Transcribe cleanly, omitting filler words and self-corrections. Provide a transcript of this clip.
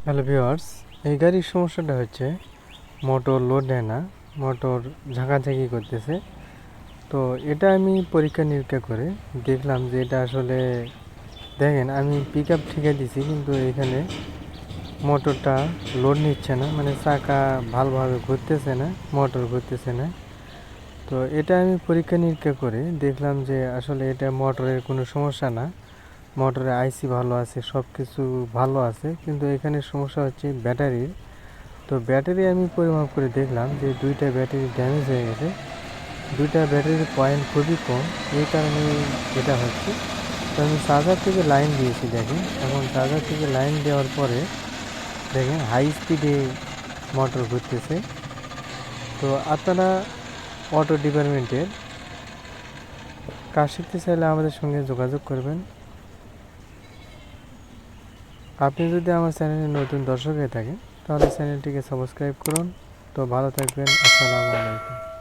Hello viewers, এই গাড়ির সমস্যাটা হচ্ছে মোটর লোড নেয় না, মোটর ঝাঁকাঝাঁকি করতেছে। তো এটা আমি পরীক্ষা নিরীক্ষা করে দেখলাম যে এটা আসলে দেখেন আমি পিক আপ ঠিকা দিছি, কিন্তু এখানে মোটরটা লোড নিচ্ছে না, মানে চাকা ভালোভাবে ঘুরতেছে না, মোটর ঘুরতেছে না। তো এটা আমি পরীক্ষা নিরীক্ষা করে দেখলাম যে আসলে এটা মোটরের কোনো সমস্যা না, মোটরের আইসি ভালো আছে, সব কিছু ভালো আছে, কিন্তু এখানে সমস্যা হচ্ছে ব্যাটারির। তো ব্যাটারি আমি পরিমাপ করে দেখলাম যে দুইটা ব্যাটারি ড্যামেজ হয়ে গেছে, দুইটা ব্যাটারির পয়েন্ট খুবই কম, এই কারণে এটা হচ্ছে। তো আমি চার্জার থেকে লাইন দিয়েছি, দেখেন এখন চার্জার থেকে লাইন দেওয়ার পরে দেখেন হাই স্পিডে মোটর ঘুরতেছে। তো আপনারা অটো ডিপার্টমেন্টের কাজ শিখতে চাইলে আমাদের সঙ্গে যোগাযোগ করবেন। আপনি যদি আমার চ্যানেলে নতুন দর্শক হয়ে থাকেন তাহলে চ্যানেলটিকে সাবস্ক্রাইব করুন। তো ভালো থাকবেন, আসসালামু আলাইকুম।